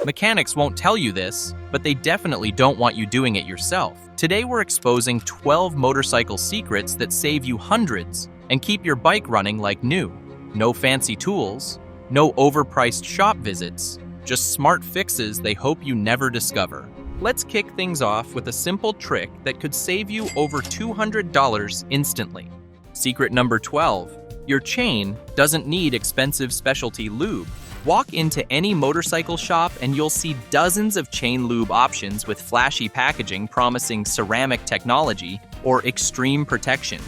Mechanics won't tell you this, but they definitely don't want you doing it yourself. Today we're exposing 12 motorcycle secrets that save you hundreds and keep your bike running like new. No fancy tools, no overpriced shop visits, just smart fixes they hope you never discover. Let's kick things off with a simple trick that could save you over $200 instantly. Secret number 12. Your chain doesn't need expensive specialty lube. Walk into any motorcycle shop and you'll see dozens of chain lube options with flashy packaging promising ceramic technology or extreme protection.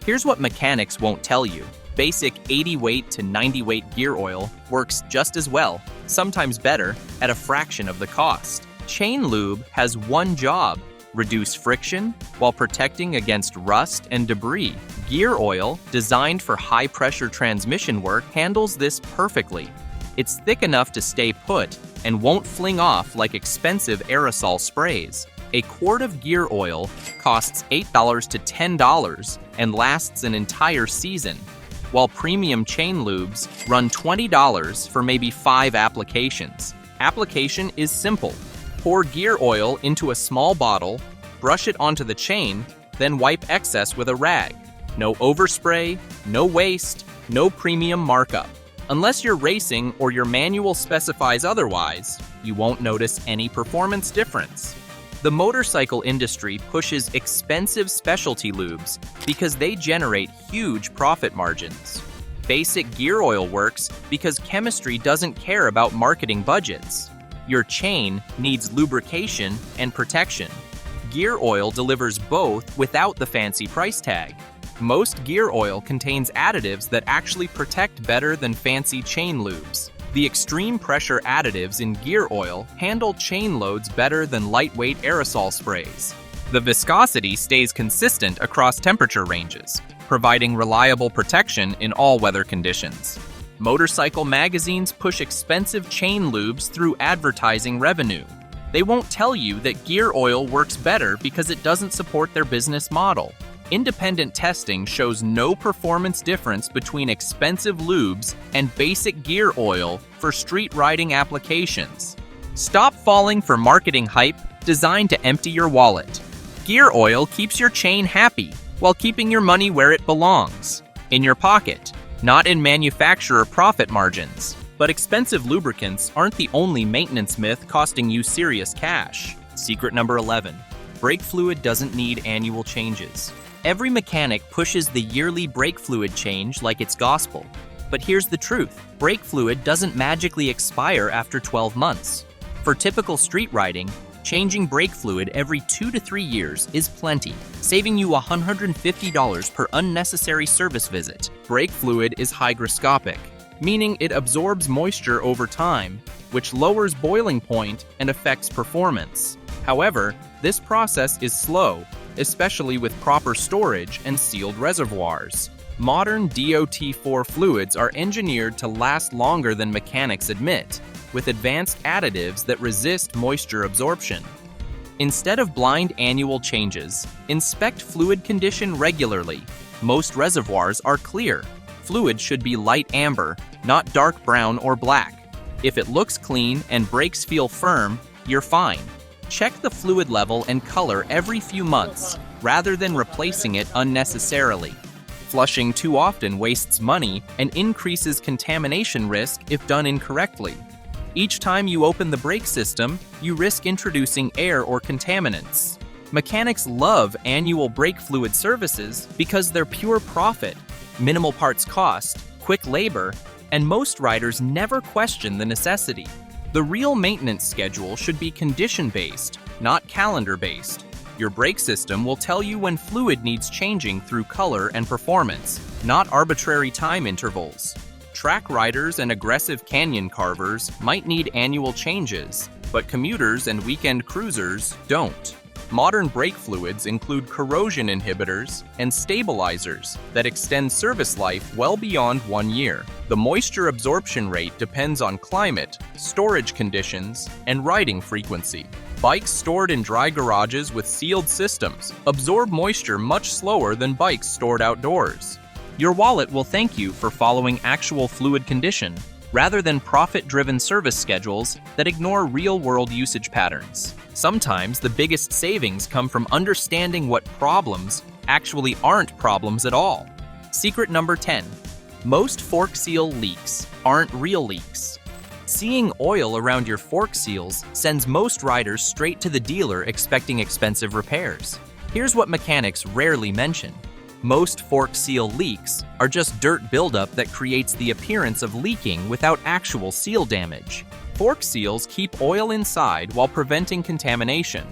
Here's what mechanics won't tell you. Basic 80 weight to 90 weight gear oil works just as well, sometimes better, at a fraction of the cost. Chain lube has one job: reduce friction while protecting against rust and debris. Gear oil, designed for high-pressure transmission work, handles this perfectly. It's thick enough to stay put and won't fling off like expensive aerosol sprays. A quart of gear oil costs $8 to $10 and lasts an entire season, while premium chain lubes run $20 for maybe 5 applications. Application is simple. Pour gear oil into a small bottle, brush it onto the chain, then wipe excess with a rag. No overspray, no waste, no premium markup. Unless you're racing or your manual specifies otherwise, you won't notice any performance difference. The motorcycle industry pushes expensive specialty lubes because they generate huge profit margins. Basic gear oil works because chemistry doesn't care about marketing budgets. Your chain needs lubrication and protection. Gear oil delivers both without the fancy price tag. Most gear oil contains additives that actually protect better than fancy chain lubes. The extreme pressure additives in gear oil handle chain loads better than lightweight aerosol sprays. The viscosity stays consistent across temperature ranges, providing reliable protection in all weather conditions. Motorcycle magazines push expensive chain lubes through advertising revenue. They won't tell you that gear oil works better because it doesn't support their business model. Independent testing shows no performance difference between expensive lubes and basic gear oil for street riding applications. Stop falling for marketing hype designed to empty your wallet. Gear oil keeps your chain happy while keeping your money where it belongs, in your pocket, not in manufacturer profit margins. But expensive lubricants aren't the only maintenance myth costing you serious cash. Secret number 11. Brake fluid doesn't need annual changes. Every mechanic pushes the yearly brake fluid change like it's gospel. But here's the truth. Brake fluid doesn't magically expire after 12 months. For typical street riding, changing brake fluid every 2 to 3 years is plenty, saving you $150 per unnecessary service visit. Brake fluid is hygroscopic, meaning it absorbs moisture over time, which lowers boiling point and affects performance. However, this process is slow, especially with proper storage and sealed reservoirs. Modern DOT4 fluids are engineered to last longer than mechanics admit, with advanced additives that resist moisture absorption. Instead of blind annual changes, inspect fluid condition regularly. Most reservoirs are clear. Fluid should be light amber, not dark brown or black. If it looks clean and brakes feel firm, you're fine. Check the fluid level and color every few months, rather than replacing it unnecessarily. Flushing too often wastes money and increases contamination risk if done incorrectly. Each time you open the brake system, you risk introducing air or contaminants. Mechanics love annual brake fluid services because they're pure profit, minimal parts cost, quick labor, and most riders never question the necessity. The real maintenance schedule should be condition-based, not calendar-based. Your brake system will tell you when fluid needs changing through color and performance, not arbitrary time intervals. Track riders and aggressive canyon carvers might need annual changes, but commuters and weekend cruisers don't. Modern brake fluids include corrosion inhibitors and stabilizers that extend service life well beyond 1 year. The moisture absorption rate depends on climate, storage conditions, and riding frequency. Bikes stored in dry garages with sealed systems absorb moisture much slower than bikes stored outdoors. Your wallet will thank you for following actual fluid condition, rather than profit-driven service schedules that ignore real-world usage patterns. Sometimes the biggest savings come from understanding what problems actually aren't problems at all. Secret number 10. Most fork seal leaks aren't real leaks. Seeing oil around your fork seals sends most riders straight to the dealer expecting expensive repairs. Here's what mechanics rarely mention. Most fork seal leaks are just dirt buildup that creates the appearance of leaking without actual seal damage. Fork seals keep oil inside while preventing contamination.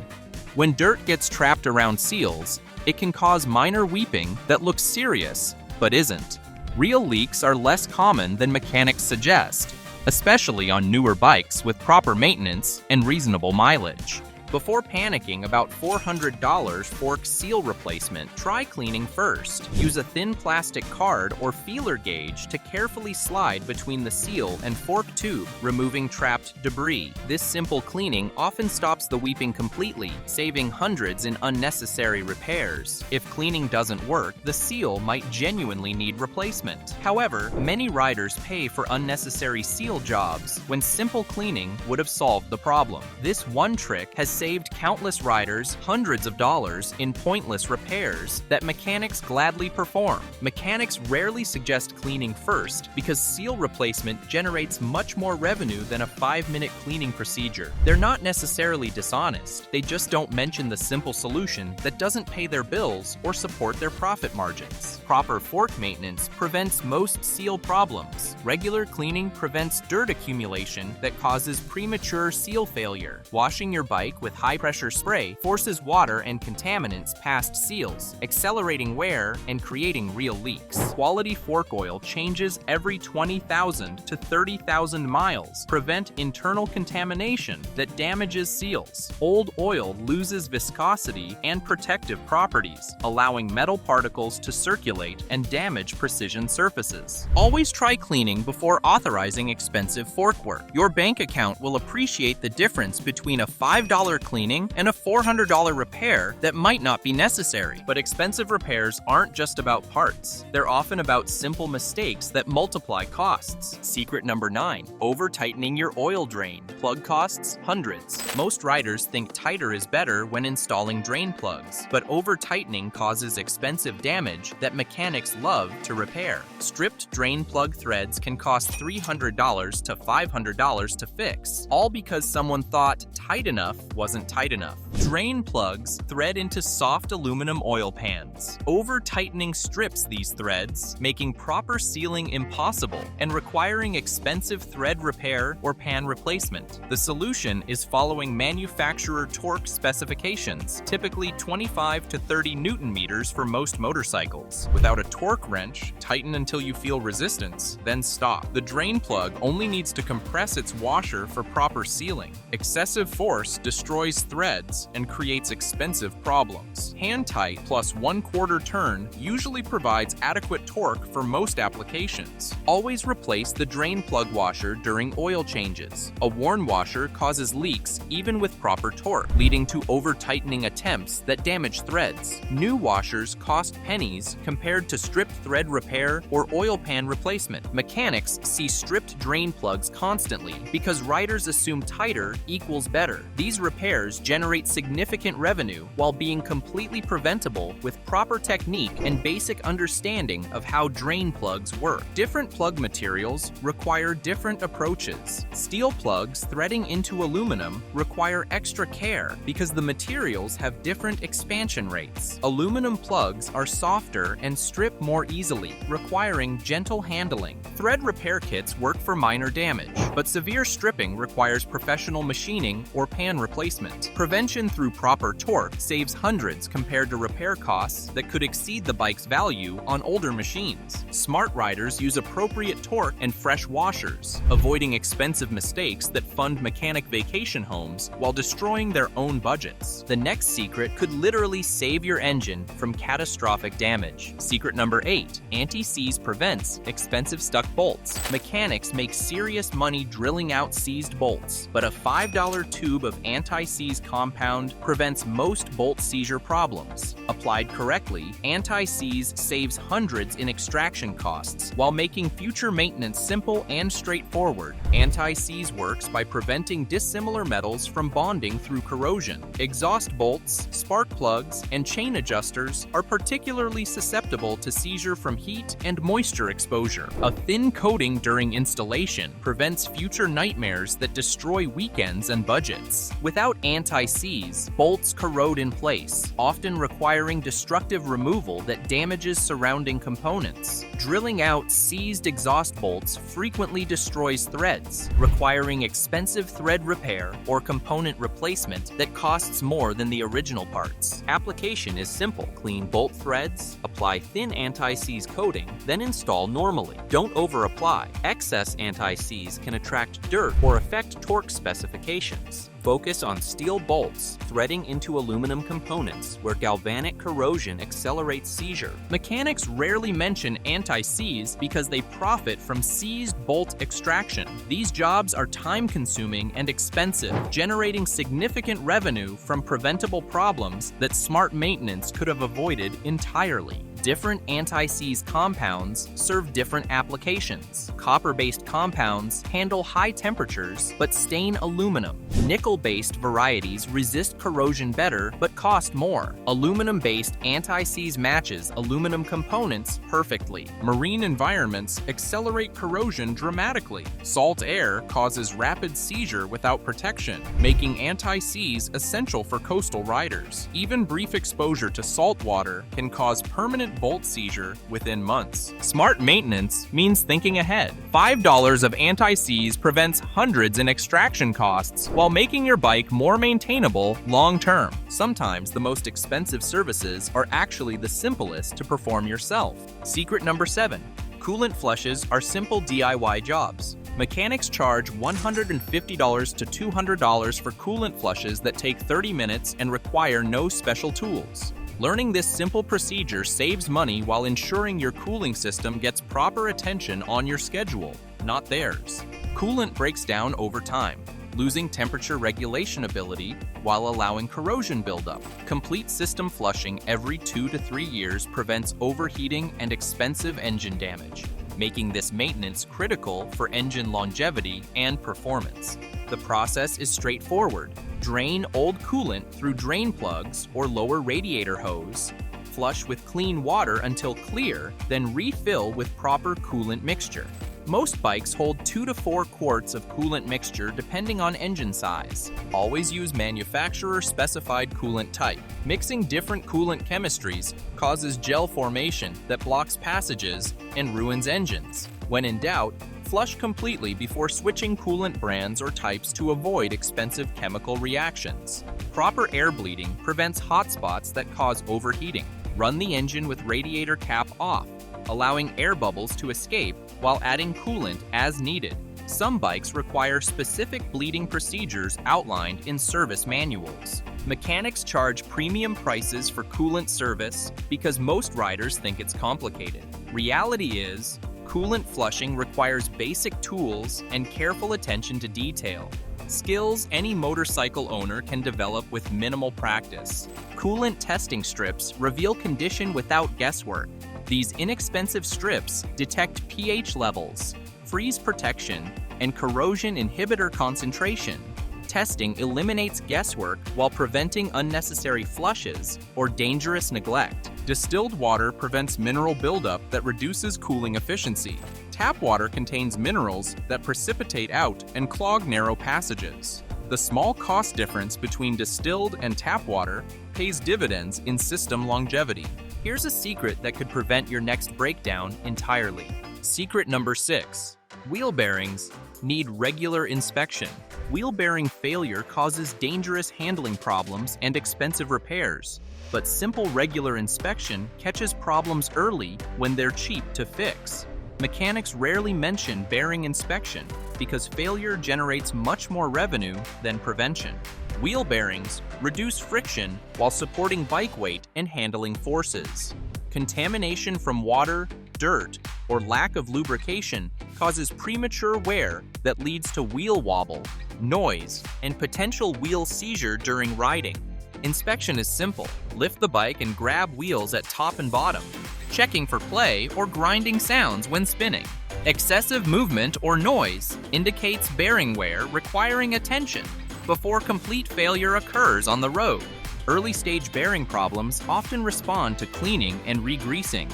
When dirt gets trapped around seals, it can cause minor weeping that looks serious, but isn't. Real leaks are less common than mechanics suggest, especially on newer bikes with proper maintenance and reasonable mileage. Before panicking about $400 fork seal replacement, try cleaning first. Use a thin plastic card or feeler gauge to carefully slide between the seal and fork tube, removing trapped debris. This simple cleaning often stops the weeping completely, saving hundreds in unnecessary repairs. If cleaning doesn't work, the seal might genuinely need replacement. However, many riders pay for unnecessary seal jobs when simple cleaning would have solved the problem. This one trick has saved countless riders hundreds of dollars in pointless repairs that mechanics gladly perform. Mechanics rarely suggest cleaning first because seal replacement generates much more revenue than a 5-minute cleaning procedure. They're not necessarily dishonest, they just don't mention the simple solution that doesn't pay their bills or support their profit margins. Proper fork maintenance prevents most seal problems. Regular cleaning prevents dirt accumulation that causes premature seal failure. Washing your bike with high-pressure spray forces water and contaminants past seals, accelerating wear and creating real leaks. Quality fork oil changes every 20,000 to 30,000 miles. Prevent internal contamination that damages seals. Old oil loses viscosity and protective properties, allowing metal particles to circulate and damage precision surfaces. Always try cleaning before authorizing expensive fork work. Your bank account will appreciate the difference between a $5 cleaning and a $400 repair that might not be necessary. But expensive repairs aren't just about parts. They're often about simple mistakes that multiply costs. Secret number 9. Over-tightening your oil drain. Plug costs hundreds. Most riders think tighter is better when installing drain plugs, but over-tightening causes expensive damage that mechanics love to repair. Stripped drain plug threads can cost $300 to $500 to fix, all because someone thought tight enough wasn't tight enough. Drain plugs thread into soft aluminum oil pans. Over-tightening strips these threads, making proper sealing impossible and requiring expensive thread repair or pan replacement. The solution is following manufacturer torque specifications, typically 25 to 30 Newton meters for most motorcycles. Without a torque wrench, tighten until you feel resistance, then stop. The drain plug only needs to compress its washer for proper sealing. Excessive force destroys threads and creates expensive problems. Hand tight plus 1/4 turn usually provides adequate torque for most applications. Always replace the drain plug washer during oil changes. A worn washer causes leaks even with proper torque, leading to over-tightening attempts that damage threads. New washers cost pennies compared to stripped thread repair or oil pan replacement. Mechanics see stripped drain plugs constantly because riders assume tighter equals better. These repairs generate significant revenue while being completely preventable with proper technique and basic understanding of how drain plugs work. Different plug materials require different approaches. Steel plugs threading into aluminum require extra care because the materials have different expansion rates. Aluminum plugs are softer and strip more easily, requiring gentle handling. Thread repair kits work for minor damage, but severe stripping requires professional machining or pan replacement. Prevention through proper torque saves hundreds compared to repair costs that could exceed the bike's value on older machines. Smart riders use appropriate torque and fresh washers, avoiding expensive mistakes that fund mechanic vacation homes while destroying their own budgets. The next secret could literally save your engine from catastrophic damage. Secret number 8. Anti-seize prevents expensive stuck bolts. Mechanics make serious money drilling out seized bolts, but a $5 tube of anti anti-seize compound prevents most bolt seizure problems. Applied correctly, anti-seize saves hundreds in extraction costs while making future maintenance simple and straightforward. Anti-seize works by preventing dissimilar metals from bonding through corrosion. Exhaust bolts, spark plugs, and chain adjusters are particularly susceptible to seizure from heat and moisture exposure. A thin coating during installation prevents future nightmares that destroy weekends and budgets. Without anti-seize, bolts corrode in place, often requiring destructive removal that damages surrounding components. Drilling out seized exhaust bolts frequently destroys threads, requiring expensive thread repair or component replacement that costs more than the original parts. Application is simple. Clean bolt threads, apply thin anti-seize coating, then install normally. Don't over-apply. Excess anti-seize can attract dirt or affect torque specifications. Focus on steel bolts threading into aluminum components where galvanic corrosion accelerates seizure. Mechanics rarely mention anti-seize because they profit from seized bolt extraction. These jobs are time-consuming and expensive, generating significant revenue from preventable problems that smart maintenance could have avoided entirely. Different anti-seize compounds serve different applications. Copper-based compounds handle high temperatures but stain aluminum. Nickel-based varieties resist corrosion better but cost more. Aluminum-based anti-seize matches aluminum components perfectly. Marine environments accelerate corrosion dramatically. Salt air causes rapid seizure without protection, making anti-seize essential for coastal riders. Even brief exposure to salt water can cause permanent bolt seizure within months. Smart maintenance means thinking ahead. $5 of anti-seize prevents hundreds in extraction costs while making your bike more maintainable long-term. Sometimes the most expensive services are actually the simplest to perform yourself. Secret number 7. Coolant flushes are simple DIY jobs. Mechanics charge $150 to $200 for coolant flushes that take 30 minutes and require no special tools. Learning this simple procedure saves money while ensuring your cooling system gets proper attention on your schedule, not theirs. Coolant breaks down over time, losing temperature regulation ability while allowing corrosion buildup. Complete system flushing every 2 to 3 years prevents overheating and expensive engine damage, making this maintenance critical for engine longevity and performance. The process is straightforward. Drain old coolant through drain plugs or lower radiator hose. Flush with clean water until clear, then refill with proper coolant mixture. Most bikes hold 2 to 4 quarts of coolant mixture depending on engine size. Always use manufacturer-specified coolant type. Mixing different coolant chemistries causes gel formation that blocks passages and ruins engines. When in doubt, flush completely before switching coolant brands or types to avoid expensive chemical reactions. Proper air bleeding prevents hot spots that cause overheating. Run the engine with radiator cap off, allowing air bubbles to escape while adding coolant as needed. Some bikes require specific bleeding procedures outlined in service manuals. Mechanics charge premium prices for coolant service because most riders think it's complicated. Reality is, coolant flushing requires basic tools and careful attention to detail. Skills any motorcycle owner can develop with minimal practice. Coolant testing strips reveal condition without guesswork. These inexpensive strips detect pH levels, freeze protection, and corrosion inhibitor concentration. Testing eliminates guesswork while preventing unnecessary flushes or dangerous neglect. Distilled water prevents mineral buildup that reduces cooling efficiency. Tap water contains minerals that precipitate out and clog narrow passages. The small cost difference between distilled and tap water pays dividends in system longevity. Here's a secret that could prevent your next breakdown entirely. Secret number 6. Wheel bearings need regular inspection. Wheel bearing failure causes dangerous handling problems and expensive repairs, but simple regular inspection catches problems early when they're cheap to fix. Mechanics rarely mention bearing inspection because failure generates much more revenue than prevention. Wheel bearings reduce friction while supporting bike weight and handling forces. Contamination from water, dirt, or lack of lubrication causes premature wear that leads to wheel wobble, noise, and potential wheel seizure during riding. Inspection is simple. Lift the bike and grab wheels at top and bottom, checking for play or grinding sounds when spinning. Excessive movement or noise indicates bearing wear requiring attention before complete failure occurs on the road. Early-stage bearing problems often respond to cleaning and re-greasing,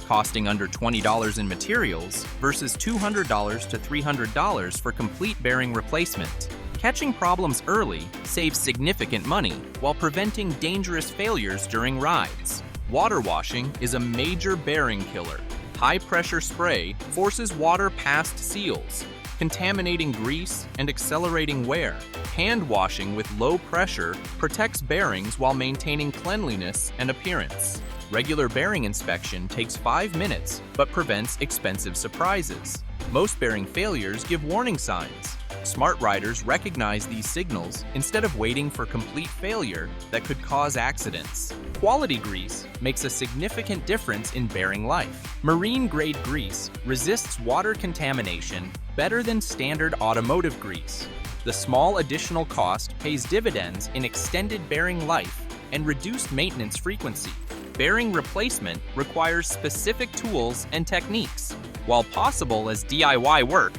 costing under $20 in materials versus $200 to $300 for complete bearing replacement. Catching problems early saves significant money while preventing dangerous failures during rides. Water washing is a major bearing killer. High-pressure spray forces water past seals, contaminating grease and accelerating wear. Hand washing with low pressure protects bearings while maintaining cleanliness and appearance. Regular bearing inspection takes 5 minutes but prevents expensive surprises. Most bearing failures give warning signs. Smart riders recognize these signals instead of waiting for complete failure that could cause accidents. Quality grease makes a significant difference in bearing life. Marine-grade grease resists water contamination better than standard automotive grease. The small additional cost pays dividends in extended bearing life and reduced maintenance frequency. Bearing replacement requires specific tools and techniques. While possible as DIY work,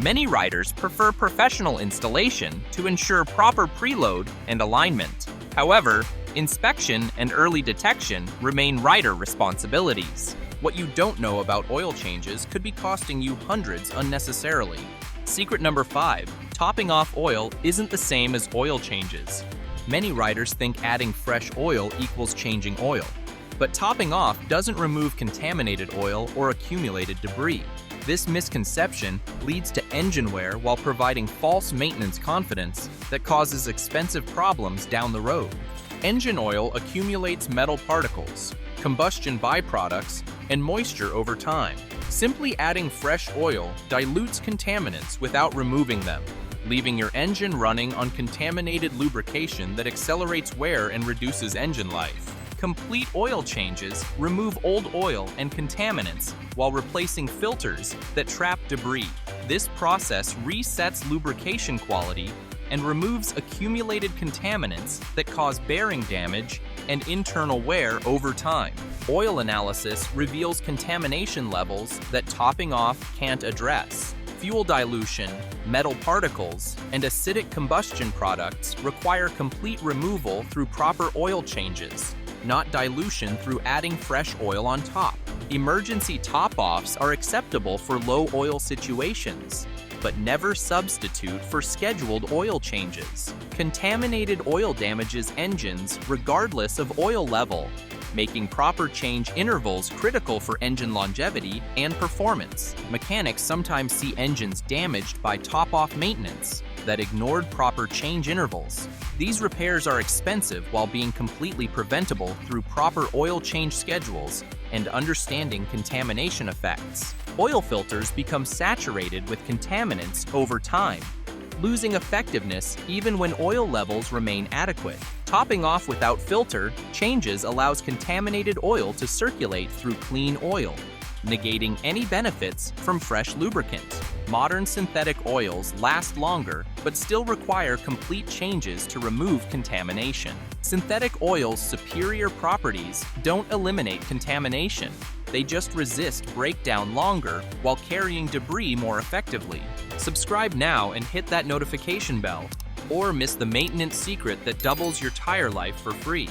many riders prefer professional installation to ensure proper preload and alignment. However, inspection and early detection remain rider responsibilities. What you don't know about oil changes could be costing you hundreds unnecessarily. Secret number 5, topping off oil isn't the same as oil changes. Many riders think adding fresh oil equals changing oil, but topping off doesn't remove contaminated oil or accumulated debris. This misconception leads to engine wear while providing false maintenance confidence that causes expensive problems down the road. Engine oil accumulates metal particles, combustion byproducts, and moisture over time. Simply adding fresh oil dilutes contaminants without removing them, leaving your engine running on contaminated lubrication that accelerates wear and reduces engine life. Complete oil changes remove old oil and contaminants while replacing filters that trap debris. This process resets lubrication quality and removes accumulated contaminants that cause bearing damage and internal wear over time. Oil analysis reveals contamination levels that topping off can't address. Fuel dilution, metal particles, and acidic combustion products require complete removal through proper oil changes, not dilution through adding fresh oil on top. Emergency top-offs are acceptable for low oil situations, but never substitute for scheduled oil changes. Contaminated oil damages engines regardless of oil level, making proper change intervals critical for engine longevity and performance. Mechanics sometimes see engines damaged by top-off maintenance that ignored proper change intervals. These repairs are expensive while being completely preventable through proper oil change schedules and understanding contamination effects. Oil filters become saturated with contaminants over time, losing effectiveness even when oil levels remain adequate. Topping off without filter changes allows contaminated oil to circulate through clean oil, negating any benefits from fresh lubricant. Modern synthetic oils last longer, but still require complete changes to remove contamination. Synthetic oils' superior properties don't eliminate contamination. They just resist breakdown longer while carrying debris more effectively. Subscribe now and hit that notification bell, or miss the maintenance secret that doubles your tire life for free.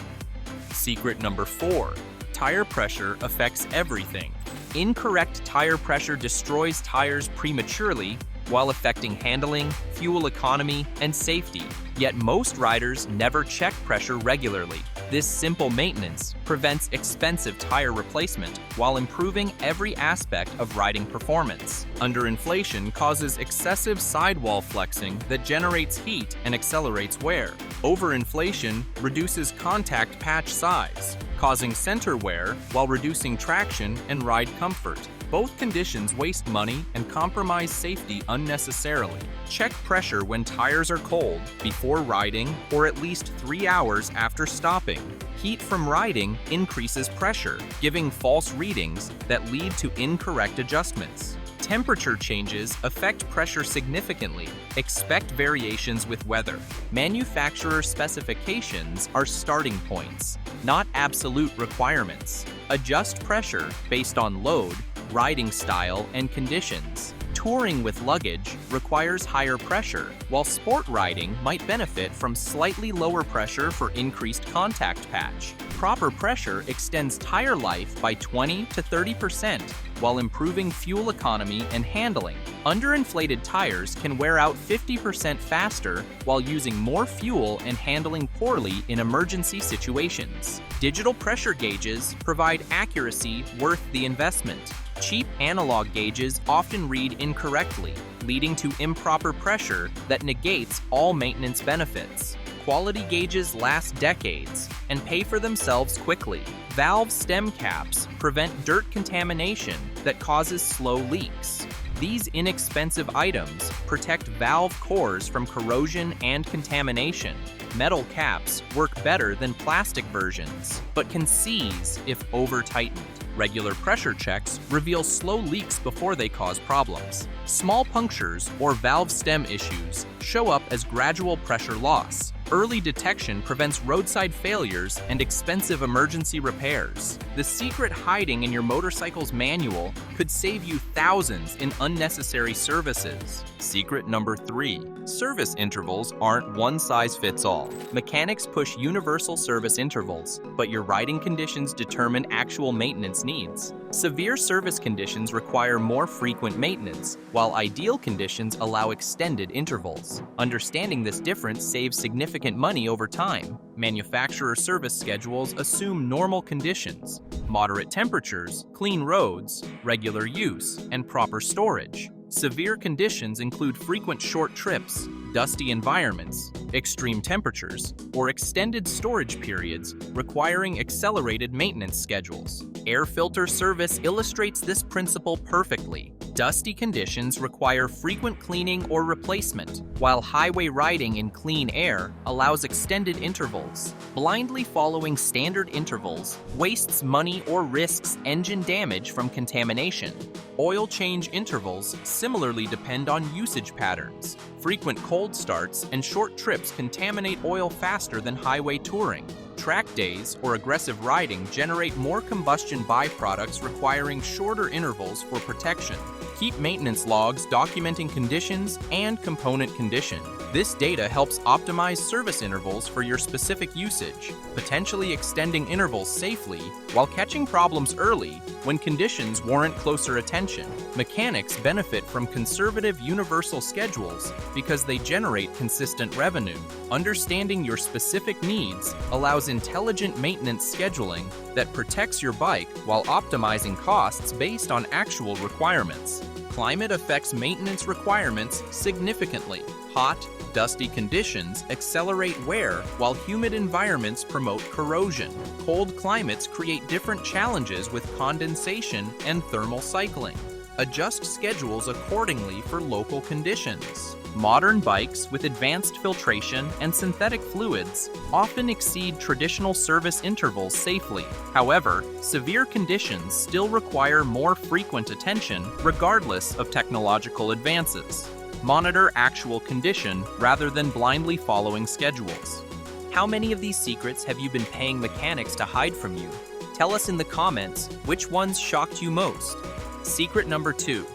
Secret number 4, tire pressure affects everything. Incorrect tire pressure destroys tires prematurely while affecting handling, fuel economy, and safety. Yet most riders never check pressure regularly. This simple maintenance prevents expensive tire replacement while improving every aspect of riding performance. Underinflation causes excessive sidewall flexing that generates heat and accelerates wear. Overinflation reduces contact patch size, causing center wear while reducing traction and ride comfort. Both conditions waste money and compromise safety unnecessarily. Check pressure when tires are cold, before riding, or at least 3 hours after stopping. Heat from riding increases pressure, giving false readings that lead to incorrect adjustments. Temperature changes affect pressure significantly. Expect variations with weather. Manufacturer specifications are starting points, not absolute requirements. Adjust pressure based on load, riding style, and conditions. Touring with luggage requires higher pressure, while sport riding might benefit from slightly lower pressure for increased contact patch. Proper pressure extends tire life by 20 to 30%, while improving fuel economy and handling. Underinflated tires can wear out 50% faster while using more fuel and handling poorly in emergency situations. Digital pressure gauges provide accuracy worth the investment. Cheap analog gauges often read incorrectly, leading to improper pressure that negates all maintenance benefits. Quality gauges last decades and pay for themselves quickly. Valve stem caps prevent dirt contamination that causes slow leaks. These inexpensive items protect valve cores from corrosion and contamination. Metal caps work better than plastic versions, but can seize if over-tightened. Regular pressure checks reveal slow leaks before they cause problems. Small punctures or valve stem issues show up as gradual pressure loss. Early detection prevents roadside failures and expensive emergency repairs. The secret hiding in your motorcycle's manual could save you thousands in unnecessary services. Secret number 3. Service intervals aren't one size fits all. Mechanics push universal service intervals, but your riding conditions determine actual maintenance needs. Severe service conditions require more frequent maintenance, while ideal conditions allow extended intervals. Understanding this difference saves significant money over time. Manufacturer service schedules assume normal conditions, moderate temperatures, clean roads, regular use, and proper storage. Severe conditions include frequent short trips, dusty environments, extreme temperatures, or extended storage periods requiring accelerated maintenance schedules. Air filter service illustrates this principle perfectly. Dusty conditions require frequent cleaning or replacement, while highway riding in clean air allows extended intervals. Blindly following standard intervals wastes money or risks engine damage from contamination. Oil change intervals similarly depend on usage patterns. Frequent cold starts and short trips contaminate oil faster than highway touring. Track days or aggressive riding generate more combustion byproducts requiring shorter intervals for protection. Keep maintenance logs documenting conditions and component condition. This data helps optimize service intervals for your specific usage, potentially extending intervals safely while catching problems early when conditions warrant closer attention. Mechanics benefit from conservative universal schedules because they generate consistent revenue. Understanding your specific needs allows intelligent maintenance scheduling that protects your bike while optimizing costs based on actual requirements. Climate affects maintenance requirements significantly. Hot, dusty conditions accelerate wear, while humid environments promote corrosion. Cold climates create different challenges with condensation and thermal cycling. Adjust schedules accordingly for local conditions. Modern bikes with advanced filtration and synthetic fluids often exceed traditional service intervals safely. However, severe conditions still require more frequent attention regardless of technological advances. Monitor actual condition rather than blindly following schedules. How many of these secrets have you been paying mechanics to hide from you? Tell us in the comments which ones shocked you most. Secret number 2.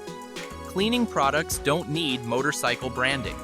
Cleaning products don't need motorcycle branding.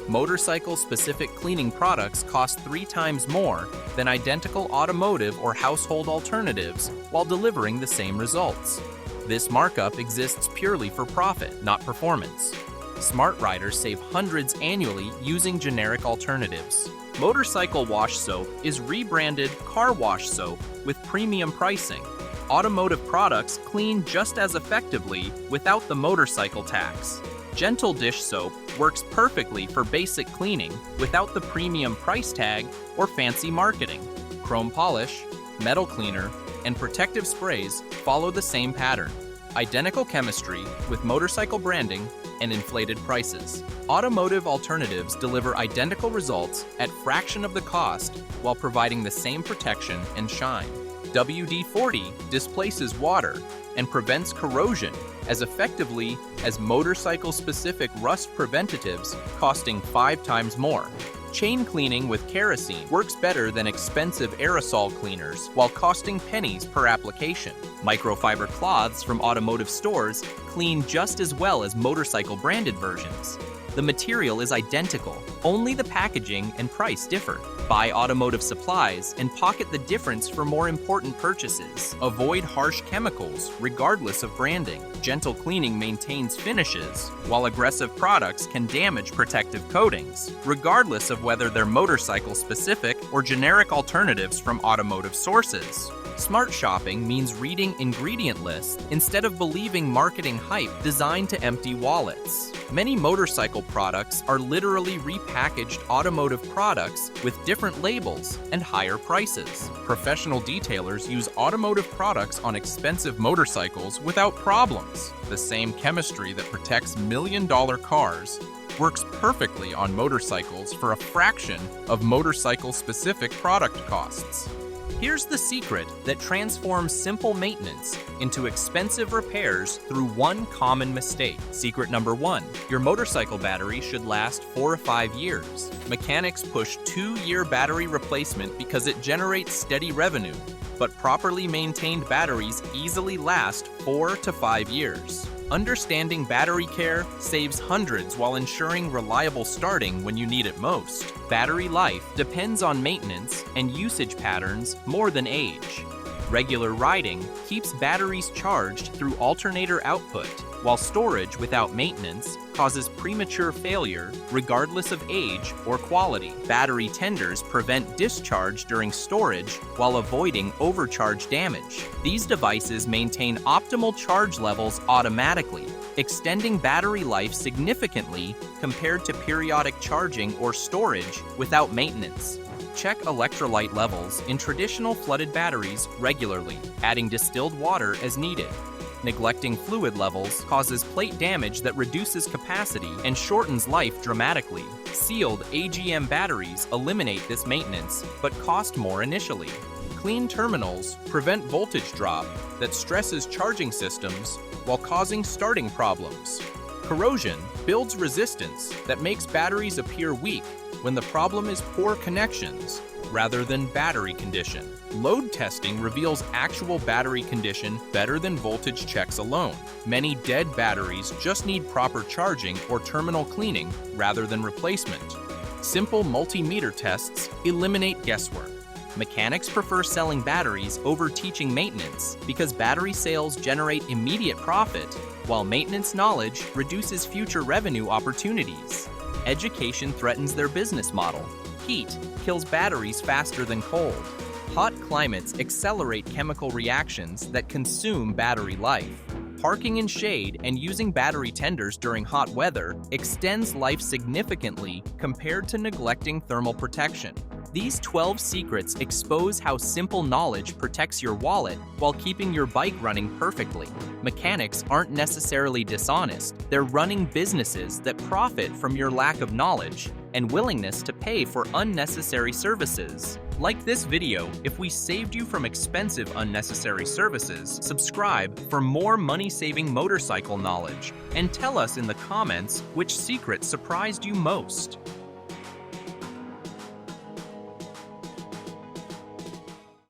Motorcycle-specific cleaning products cost 3 times more than identical automotive or household alternatives while delivering the same results. This markup exists purely for profit, not performance. Smart riders save hundreds annually using generic alternatives. Motorcycle wash soap is rebranded car wash soap with premium pricing. Automotive products clean just as effectively without the motorcycle tax. Gentle dish soap works perfectly for basic cleaning without the premium price tag or fancy marketing. Chrome polish, metal cleaner, and protective sprays follow the same pattern. Identical chemistry with motorcycle branding and inflated prices. Automotive alternatives deliver identical results at fraction of the cost while providing the same protection and shine. WD-40 displaces water and prevents corrosion as effectively as motorcycle-specific rust preventatives costing 5 times more. Chain cleaning with kerosene works better than expensive aerosol cleaners while costing pennies per application. Microfiber cloths from automotive stores clean just as well as motorcycle-branded versions. The material is identical, only the packaging and price differ. Buy automotive supplies and pocket the difference for more important purchases. Avoid harsh chemicals regardless of branding. Gentle cleaning maintains finishes, while aggressive products can damage protective coatings, regardless of whether they're motorcycle-specific or generic alternatives from automotive sources. Smart shopping means reading ingredient lists instead of believing marketing hype designed to empty wallets. Many motorcycle products are literally repackaged automotive products with different labels and higher prices. Professional detailers use automotive products on expensive motorcycles without problems. The same chemistry that protects million-dollar cars works perfectly on motorcycles for a fraction of motorcycle-specific product costs. Here's the secret that transforms simple maintenance into expensive repairs through one common mistake. Secret number 1, your motorcycle battery should last 4 or 5 years. Mechanics push 2-year battery replacement because it generates steady revenue, but properly maintained batteries easily last 4 to 5 years. Understanding battery care saves hundreds while ensuring reliable starting when you need it most. Battery life depends on maintenance and usage patterns more than age. Regular riding keeps batteries charged through alternator output, while storage without maintenance causes premature failure regardless of age or quality. Battery tenders prevent discharge during storage while avoiding overcharge damage. These devices maintain optimal charge levels automatically, extending battery life significantly compared to periodic charging or storage without maintenance. Check electrolyte levels in traditional flooded batteries regularly, adding distilled water as needed. Neglecting fluid levels causes plate damage that reduces capacity and shortens life dramatically. Sealed AGM batteries eliminate this maintenance, but cost more initially. Clean terminals prevent voltage drop that stresses charging systems while causing starting problems. Corrosion builds resistance that makes batteries appear weak when the problem is poor connections rather than battery condition. Load testing reveals actual battery condition better than voltage checks alone. Many dead batteries just need proper charging or terminal cleaning rather than replacement. Simple multimeter tests eliminate guesswork. Mechanics prefer selling batteries over teaching maintenance because battery sales generate immediate profit, while maintenance knowledge reduces future revenue opportunities. Education threatens their business model. Heat kills batteries faster than cold. Hot climates accelerate chemical reactions that consume battery life. Parking in shade and using battery tenders during hot weather extends life significantly compared to neglecting thermal protection. These 12 secrets expose how simple knowledge protects your wallet while keeping your bike running perfectly. Mechanics aren't necessarily dishonest. They're running businesses that profit from your lack of knowledge and willingness to pay for unnecessary services. Like this video if we saved you from expensive unnecessary services. Subscribe for more money-saving motorcycle knowledge and tell us in the comments which secret surprised you most.